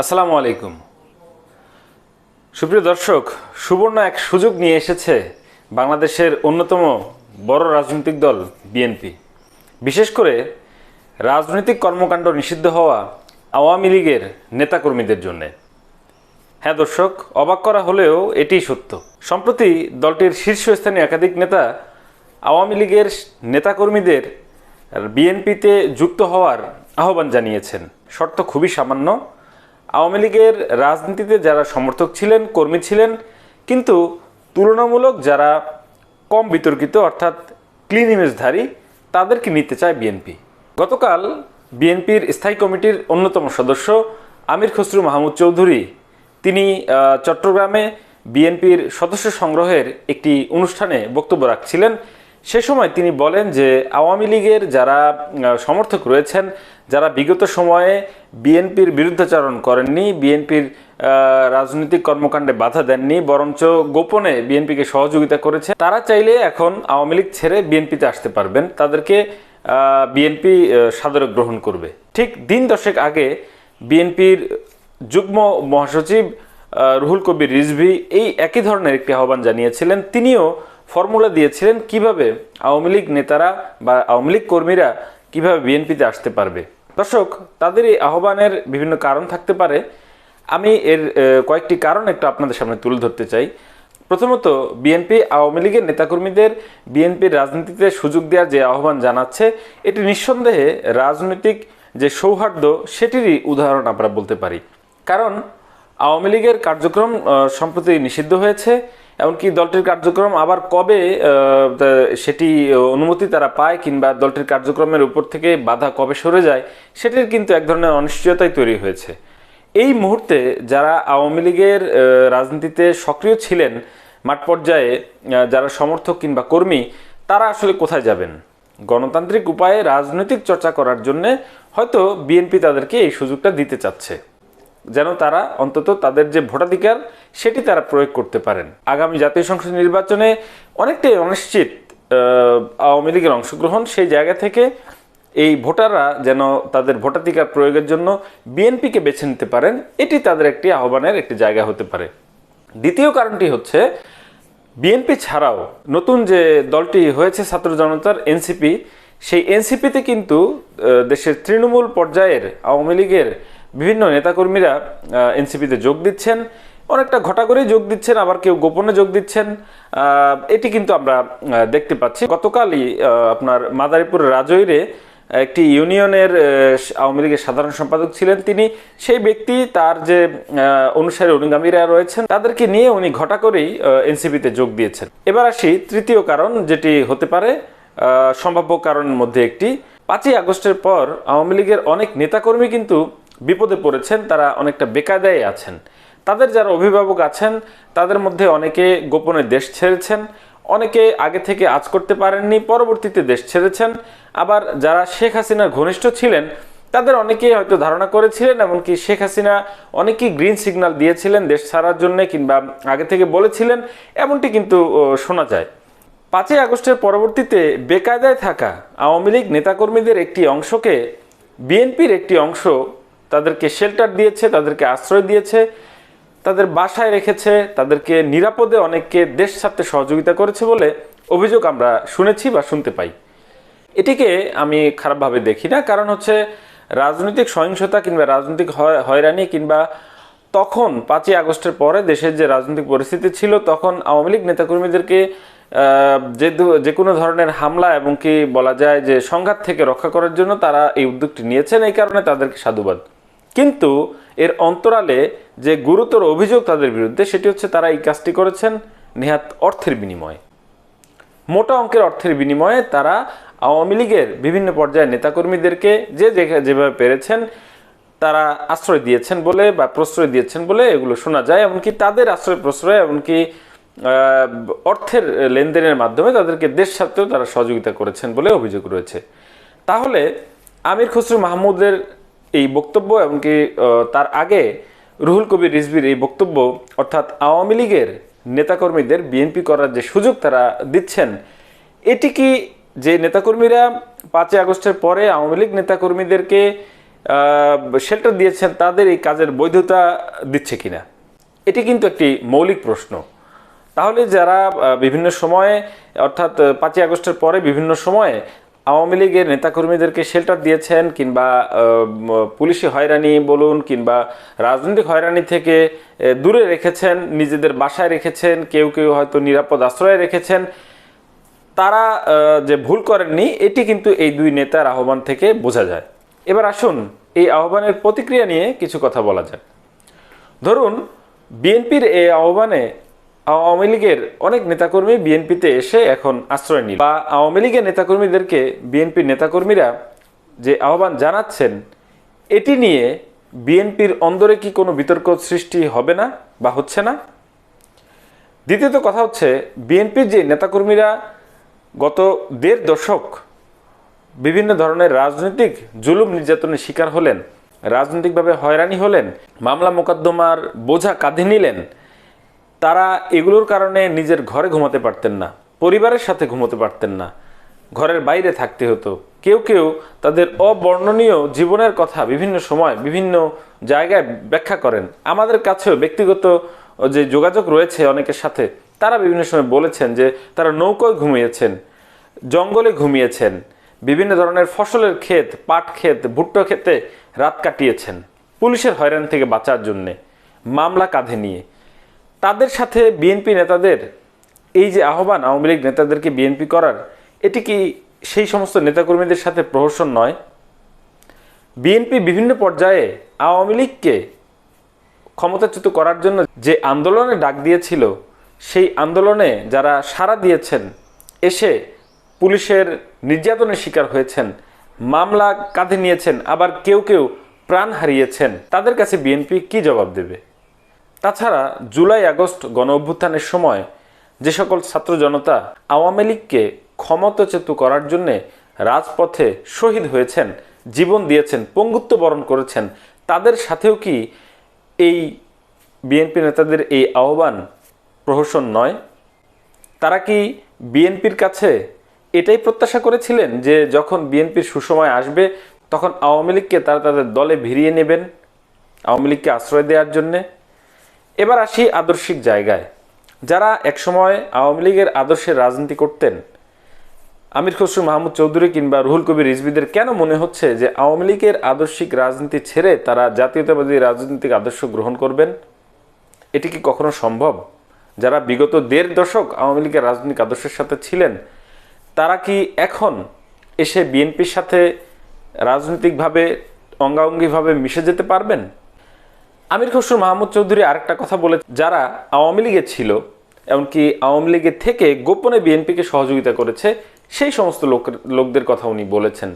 আসসালামু আলাইকুম। সুপ্রিয় দর্শক, সুবর্ণ এক সুযোগ নিয়ে এসেছে বাংলাদেশের অন্যতম বড় রাজনৈতিক দল বিএনপি। বিশেষ করে রাজনৈতিক কর্মকাণ্ড নিষিদ্ধ হওয়া আওয়ামী লীগের নেতাকর্মীদের জন্য। হ্যাঁ দর্শক, অবাক করা হলেও এটিই সত্য। সম্প্রতি দলটির শীর্ষস্থানীয় একাধিক নেতা আওয়ামী লীগের নেতাকর্মীদের বিএনপিতে যুক্ত হওয়ার আহ্বান জানিয়েছেন। শর্ত খুবই সামান্য। আওয়ামী লীগের রাজনীতিতে যারা সমর্থক ছিলেন, কর্মী ছিলেন, কিন্তু তুলনামূলক যারা কম বিতর্কিত অর্থাৎ ক্লিন ইমেজধারী, তাদেরকে নিতে চায় বিএনপি। গতকাল বিএনপির স্থায়ী কমিটির অন্যতম সদস্য আমির খসরু মাহমুদ চৌধুরী তিনি চট্টগ্রামে বিএনপির সদস্য সংগ্রহের একটি অনুষ্ঠানে বক্তব্য রাখছিলেন। সে সময় তিনি বলেন যে আওয়ামী লীগের যারা সমর্থক রয়েছেন, যারা বিগত সময়ে বিএনপির বিরুদ্ধাচরণ করেননি, বিএনপির রাজনৈতিক কর্মকাণ্ডে বাধা দেননি, বরঞ্চ গোপনে বিএনপিকে সহযোগিতা করেছে, তারা চাইলে এখন আওয়ামী লীগ ছেড়ে বিএনপিতে আসতে পারবেন। তাদেরকে বিএনপি সাদরে গ্রহণ করবে। ঠিক দিন দশেক আগে বিএনপির যুগ্ম মহাসচিব রুহুল কবির রিজভী এই একই ধরনের একটি আহ্বান জানিয়েছিলেন। তিনিও ফর্মুলা দিয়েছিলেন কিভাবে আওয়ামী লীগ নেতারা বা আওয়ামী লীগ কর্মীরা কিভাবে বিএনপিতে আসতে পারবে। দর্শক, তাদের এই আহ্বানের বিভিন্ন কারণ থাকতে পারে। আমি এর কয়েকটি কারণ একটু আপনাদের সামনে তুলে ধরতে চাই। প্রথমত, বিএনপি আওয়ামী লীগের নেতাকর্মীদের বিএনপির রাজনীতিতে সুযোগ দেওয়ার যে আহ্বান জানাচ্ছে, এটি নিঃসন্দেহে রাজনৈতিক যে সৌহার্দ্য সেটিরই উদাহরণ আমরা বলতে পারি। কারণ আওয়ামী লীগের কার্যক্রম সম্প্রতি নিষিদ্ধ হয়েছে, এমনকি দলটির কার্যক্রম আবার কবে সেটি অনুমতি তারা পায় কিংবা দলটির কার্যক্রমের উপর থেকে বাধা কবে সরে যায়, সেটির কিন্তু এক ধরনের অনিশ্চয়তাই তৈরি হয়েছে। এই মুহূর্তে যারা আওয়ামী লীগের রাজনীতিতে সক্রিয় ছিলেন, মাঠ পর্যায়ে যারা সমর্থক কিংবা কর্মী, তারা আসলে কোথায় যাবেন? গণতান্ত্রিক উপায়ে রাজনৈতিক চর্চা করার জন্যে হয়তো বিএনপি তাদেরকে এই সুযোগটা দিতে চাচ্ছে, যেন তারা অন্তত তাদের যে ভোটাধিকার সেটি তারা প্রয়োগ করতে পারেন। আগামী জাতীয় সংসদ নির্বাচনে অনেকটাই অনিশ্চিত আওয়ামী লীগের অংশগ্রহণ, সেই জায়গা থেকে এই ভোটাররা যেন তাদের ভোটাধিকার প্রয়োগের জন্য বিএনপিকে বেছে নিতে পারেন, এটি তাদের একটি আহ্বানের একটি জায়গা হতে পারে। দ্বিতীয় কারণটি হচ্ছে, বিএনপি ছাড়াও নতুন যে দলটি হয়েছে ছাত্র জনতার এনসিপি, সেই এনসিপিতে কিন্তু দেশের তৃণমূল পর্যায়ের আওয়ামী লীগের বিভিন্ন নেতাকর্মীরা এনসিপিতে যোগ দিচ্ছেন। অনেকটা ঘটা করেই যোগ দিচ্ছেন, আবার কেউ গোপনে যোগ দিচ্ছেন। এটি কিন্তু আমরা দেখতে পাচ্ছি। গতকালই আপনার মাদারীপুর রাজৈরে একটি ইউনিয়নের আওয়ামী লীগের সাধারণ সম্পাদক ছিলেন তিনি, সেই ব্যক্তি তার যে অনুসারী অনুগামীরা রয়েছেন তাদেরকে নিয়ে উনি ঘটা করেই এনসিপিতে যোগ দিয়েছেন। এবার আসি তৃতীয় কারণ, যেটি হতে পারে সম্ভাব্য কারণের মধ্যে একটি। 5ই আগস্টের পর আওয়ামী লীগের অনেক নেতাকর্মী কিন্তু বিপদে পড়েছেন, তারা অনেকটা বেকায়দায় আছেন। তাদের যারা অভিভাবক আছেন তাদের মধ্যে অনেকে গোপনে দেশ ছেড়েছেন, অনেকে আগে থেকে আজ করতে পারেননি, পরবর্তীতে দেশ ছেড়েছেন। আবার যারা শেখ হাসিনার ঘনিষ্ঠ ছিলেন তাদের অনেকেই হয়তো ধারণা করেছিলেন, এমনকি শেখ হাসিনা অনেকেই গ্রিন সিগন্যাল দিয়েছিলেন দেশ ছাড়ার জন্য কিংবা আগে থেকে বলেছিলেন, এমনটি কিন্তু শোনা যায়। 5ই আগস্টের পরবর্তীতে বেকায়দায় থাকা আওয়ামী লীগ নেতাকর্মীদের একটি অংশকে বিএনপির একটি অংশ তাদেরকে শেল্টার দিয়েছে, তাদেরকে আশ্রয় দিয়েছে, তাদের বাসায় রেখেছে, তাদেরকে নিরাপদে অনেককে দেশ ছাড়তে সহযোগিতা করেছে বলে অভিযোগ আমরা শুনেছি বা শুনতে পাই। এটিকে আমি খারাপভাবে দেখি না, কারণ হচ্ছে রাজনৈতিক সহিংসতা কিংবা রাজনৈতিক হয়রানি কিংবা তখন 5ই আগস্টের পরে দেশের যে রাজনৈতিক পরিস্থিতি ছিল, তখন আওয়ামী লীগ নেতাকর্মীদেরকে যে কোনো ধরনের হামলা এবং কি বলা যায় যে সংঘাত থেকে রক্ষা করার জন্য তারা এই উদ্যোগটি নিয়েছেন, এই কারণে তাদেরকে সাধুবাদ। কিন্তু এর অন্তরালে যে গুরুতর অভিযোগ তাদের বিরুদ্ধে, সেটি হচ্ছে তারা এই কাজটি করেছেন নেহাত অর্থের বিনিময়ে। মোটা অঙ্কের অর্থের বিনিময়ে তারা আওয়ামী লীগের বিভিন্ন পর্যায়ের নেতাকর্মীদেরকে যেভাবে পেরেছেন তারা আশ্রয় দিয়েছেন বলে বা প্রশ্রয় দিয়েছেন বলে এগুলো শোনা যায়। এমনকি তাদের আশ্রয় প্রশ্রয় এমনকি অর্থের লেনদেনের মাধ্যমে তাদেরকে দেশ ছাড়তেও তারা সহযোগিতা করেছেন বলে অভিযোগ রয়েছে। তাহলে আমির খসরু মাহমুদের এই বক্তব্য এমনকি তার আগে রুহুল কবির রিজভীর এই বক্তব্য, অর্থাৎ আওয়ামী লীগের নেতাকর্মীদের বিএনপি করার যে সুযোগ তারা দিচ্ছেন, এটি কি যে নেতাকর্মীরা 5ই আগস্টের পরে আওয়ামী লীগ নেতাকর্মীদেরকে শেল্টার দিয়েছেন তাদের এই কাজের বৈধতা দিচ্ছে কিনা, এটি কিন্তু একটি মৌলিক প্রশ্ন। তাহলে যারা বিভিন্ন সময়ে অর্থাৎ 5ই আগস্টের পরে বিভিন্ন সময়ে আওয়ামী লীগের নেতাকর্মীদেরকে শেল্টার দিয়েছেন, কিংবা পুলিশি হয়রানি বলুন কিংবা রাজনৈতিক হয়রানি থেকে দূরে রেখেছেন, নিজেদের বাসায় রেখেছেন, কেউ কেউ হয়তো নিরাপদ আশ্রয়ে রেখেছেন, তারা যে ভুল করেননি এটি কিন্তু এই দুই নেতার আহ্বান থেকে বোঝা যায়। এবার আসুন এই আহ্বানের প্রতিক্রিয়া নিয়ে কিছু কথা বলা যাক। ধরুন বিএনপির এই আহ্বানে আওয়ামী লীগের অনেক নেতাকর্মী বিএনপিতে এসে এখন আশ্রয় নিল, বা আওয়ামী লীগের নেতাকর্মীদেরকে বিএনপির নেতাকর্মীরা যে আহ্বান জানাচ্ছেন এটি নিয়ে বিএনপির অন্দরে কি কোনো বিতর্ক সৃষ্টি হবে না বা হচ্ছে না? দ্বিতীয়ত কথা হচ্ছে, বিএনপির যে নেতাকর্মীরা গত 1.5 দশক বিভিন্ন ধরনের রাজনৈতিক জুলুম নির্যাতনের শিকার হলেন, রাজনৈতিকভাবে হয়রানি হলেন, মামলা মোকদ্দমার বোঝা কাঁধে নিলেন, তারা এগুলোর কারণে নিজের ঘরে ঘুমাতে পারতেন না, পরিবারের সাথে ঘুমোতে পারতেন না, ঘরের বাইরে থাকতে হতো। কেউ কেউ তাদের অবর্ণনীয় জীবনের কথা বিভিন্ন সময় বিভিন্ন জায়গায় ব্যাখ্যা করেন। আমাদের কাছেও ব্যক্তিগত যে যোগাযোগ রয়েছে অনেকের সাথে, তারা বিভিন্ন সময় বলেছেন যে তারা নৌকায় ঘুমিয়েছেন, জঙ্গলে ঘুমিয়েছেন, বিভিন্ন ধরনের ফসলের ক্ষেত, পাট ক্ষেত, ভুট্টো ক্ষেতে রাত কাটিয়েছেন পুলিশের হয়রান থেকে বাঁচার জন্যে, মামলা কাঁধে নিয়ে। তাদের সাথে বিএনপি নেতাদের এই যে আহ্বান আওয়ামী লীগ নেতাদেরকে বিএনপি করার, এটি কি সেই সমস্ত নেতাকর্মীদের সাথে প্রহসন নয়? বিএনপি বিভিন্ন পর্যায়ে আওয়ামী লীগকে ক্ষমতাচ্যুত করার জন্য যে আন্দোলনে ডাক দিয়েছিল, সেই আন্দোলনে যারা সাড়া দিয়েছেন, এসে পুলিশের নির্যাতনের শিকার হয়েছেন, মামলা কাঁধে নিয়েছেন, আবার কেউ কেউ প্রাণ হারিয়েছেন, তাদের কাছে বিএনপি কি জবাব দেবে? তাছাড়া জুলাই আগস্ট গণ অভ্যুত্থানের সময় যে সকল ছাত্র জনতা আওয়ামী লীগকে ক্ষমতাচ্যুত করার জন্যে রাজপথে শহীদ হয়েছেন, জীবন দিয়েছেন, পঙ্গুত্ব বরণ করেছেন, তাদের সাথেও কি এই বিএনপি নেতাদের এই আহ্বান প্রহসন নয়? তারা কি বিএনপির কাছে এটাই প্রত্যাশা করেছিলেন যে যখন বিএনপির সুসময় আসবে তখন আওয়ামী লীগকে তারা তাদের দলে ভিড়িয়ে নেবেন, আওয়ামী লীগকে আশ্রয় দেওয়ার জন্যে? এবার আসি আদর্শিক জায়গায়। যারা একসময় আওয়ামী লীগের আদর্শের রাজনীতি করতেন, আমির খসরু মাহমুদ চৌধুরী কিংবা রুহুল কবির রিজভীদের কেন মনে হচ্ছে যে আওয়ামী লীগের আদর্শিক রাজনীতি ছেড়ে তারা জাতীয়তাবাদী রাজনৈতিক আদর্শ গ্রহণ করবেন? এটি কি কখনো সম্ভব? যারা বিগত 1.5 দশক আওয়ামী লীগের রাজনৈতিক আদর্শের সাথে ছিলেন, তারা কি এখন এসে বিএনপির সাথে রাজনৈতিকভাবে অঙ্গাঙ্গিভাবে মিশে যেতে পারবেন? আমির খসরু মাহমুদ চৌধুরী আরেকটা কথা বলে, যারা আওয়ামী লীগে ছিল, এমনকি আওয়ামী লীগের থেকে গোপনে বিএনপিকে সহযোগিতা করেছে, সেই সমস্ত লোকদের কথা উনি বলেছেন,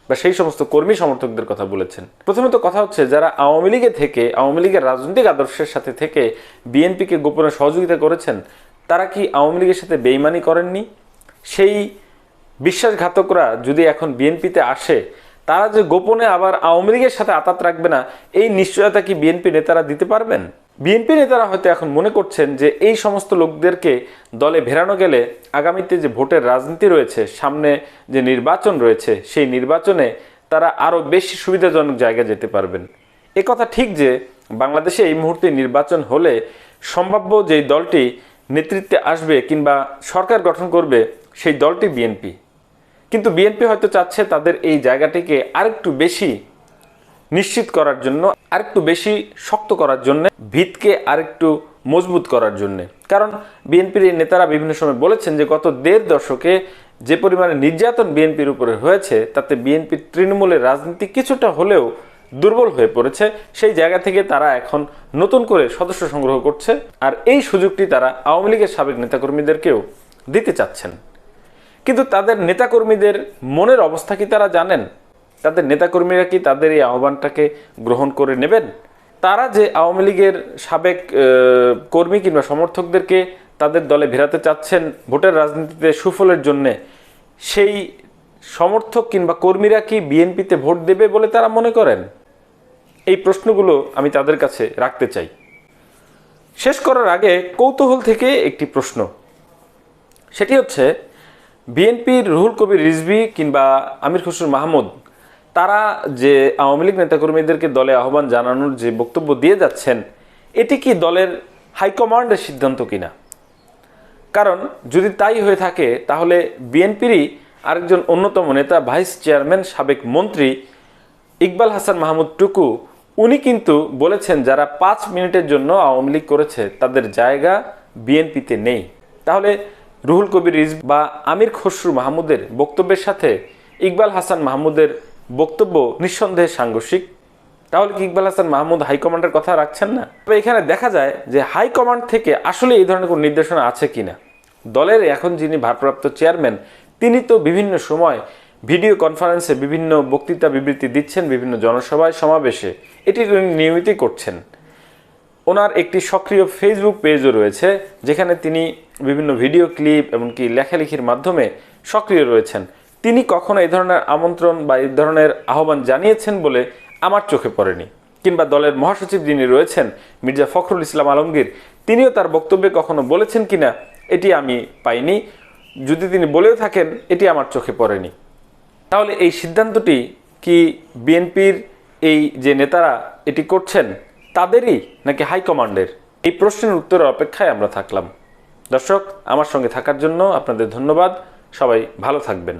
বা সেই সমস্ত কর্মী সমর্থকদের কথা বলেছেন। প্রথমত কথা হচ্ছে, যারা আওয়ামী লীগে থেকে আওয়ামী লীগের রাজনৈতিক আদর্শের সাথে থেকে বিএনপিকে গোপনে সহযোগিতা করেছেন, তারা কি আওয়ামী লীগের সাথে বেইমানি করেননি? সেই বিশ্বাসঘাতকরা যদি এখন বিএনপিতে আসে, তারা যে গোপনে আবার আওয়ামী লীগের সাথে আঁতাত রাখবে না, এই নিশ্চয়তা কি বিএনপি নেতারা দিতে পারবেন? বিএনপি নেতারা হয়তো এখন মনে করছেন যে এই সমস্ত লোকদেরকে দলে ভেড়ানো গেলে আগামীতে যে ভোটের রাজনীতি রয়েছে, সামনে যে নির্বাচন রয়েছে, সেই নির্বাচনে তারা আরও বেশি সুবিধাজনক জায়গায় যেতে পারবেন। কথা ঠিক যে বাংলাদেশে এই মুহূর্তে নির্বাচন হলে সম্ভাব্য যেই দলটি নেতৃত্বে আসবে কিংবা সরকার গঠন করবে, সেই দলটি বিএনপি। কিন্তু বিএনপি হয়তো চাচ্ছে তাদের এই জায়গাটিকে আরেকটু বেশি নিশ্চিত করার জন্য, আরেকটু বেশি শক্ত করার জন্য, ভিতকে আরেকটু মজবুত করার জন্য। কারণ বিএনপির এই নেতারা বিভিন্ন সময় বলেছেন যে গত 1.5 দশকে যে পরিমাণে নির্যাতন বিএনপির উপরে হয়েছে, তাতে বিএনপির তৃণমূলের রাজনীতি কিছুটা হলেও দুর্বল হয়ে পড়েছে। সেই জায়গা থেকে তারা এখন নতুন করে সদস্য সংগ্রহ করছে, আর এই সুযোগটি তারা আওয়ামী লীগের সাবেক নেতাকর্মীদেরকেও দিতে চাচ্ছেন। কিন্তু তাদের নেতাকর্মীদের মনের অবস্থা কি তারা জানেন? তাদের নেতাকর্মীরা কি তাদের এই আহ্বানটাকে গ্রহণ করে নেবেন? তারা যে আওয়ামী লীগের সাবেক কর্মী কিংবা সমর্থকদেরকে তাদের দলে ভেড়াতে চাচ্ছেন ভোটের রাজনীতিতে সুফলের জন্যে, সেই সমর্থক কিংবা কর্মীরা কি বিএনপিতে ভোট দেবে বলে তারা মনে করেন? এই প্রশ্নগুলো আমি তাদের কাছে রাখতে চাই। শেষ করার আগে কৌতূহল থেকে একটি প্রশ্ন, সেটি হচ্ছে বিএনপির রুহুল কবির রিজভী কিংবা আমির খসরু মাহমুদ, তারা যে আওয়ামী লীগ নেতাকর্মীদেরকে দলে আহ্বান জানানোর যে বক্তব্য দিয়ে যাচ্ছেন, এটি কি দলের হাইকমান্ডের সিদ্ধান্ত কিনা? কারণ যদি তাই হয়ে থাকে তাহলে বিএনপিরই আরেকজন অন্যতম নেতা, ভাইস চেয়ারম্যান, সাবেক মন্ত্রী ইকবাল হাসান মাহমুদ টুকু, উনি কিন্তু বলেছেন যারা 5 মিনিটের জন্য আওয়ামী লীগ করেছে তাদের জায়গা বিএনপিতে নেই। তাহলে রুহুল কবির রিজভী বা আমির খসরু মাহমুদের বক্তব্যের সাথে ইকবাল হাসান মাহমুদের বক্তব্য নিঃসন্দেহে সাংঘর্ষিক। তাহলে কি ইকবাল হাসান মাহমুদ হাইকমান্ডের কথা রাখছেন না? তবে এখানে দেখা যায় যে হাইকমান্ড থেকে আসলে এই ধরনের কোনো নির্দেশনা আছে কিনা। দলের এখন যিনি ভারপ্রাপ্ত চেয়ারম্যান, তিনি তো বিভিন্ন সময় ভিডিও কনফারেন্সে বিভিন্ন বক্তৃতা বিবৃতি দিচ্ছেন, বিভিন্ন জনসভায় সমাবেশে এটি নিয়মিতই করছেন। ওনার একটি সক্রিয় ফেসবুক পেজও রয়েছে যেখানে তিনি বিভিন্ন ভিডিও ক্লিপ এমনকি লেখালেখির মাধ্যমে সক্রিয় রয়েছেন। তিনি কখনো এই ধরনের আমন্ত্রণ বা এই ধরনের আহ্বান জানিয়েছেন বলে আমার চোখে পড়েনি। কিংবা দলের মহাসচিব যিনি রয়েছেন মির্জা ফখরুল ইসলাম আলমগীর, তিনিও তার বক্তব্যে কখনো বলেছেন কিনা এটি আমি পাইনি। যদি তিনি বলেও থাকেন এটি আমার চোখে পড়েনি। তাহলে এই সিদ্ধান্তটি কি বিএনপির এই যে নেতারা এটি করছেন তাদেরই নাকি হাইকমান্ডের? এই প্রশ্নের উত্তরের অপেক্ষায় আমরা থাকলাম। দর্শক, আমার সঙ্গে থাকার জন্য আপনাদের ধন্যবাদ। সবাই ভালো থাকবেন।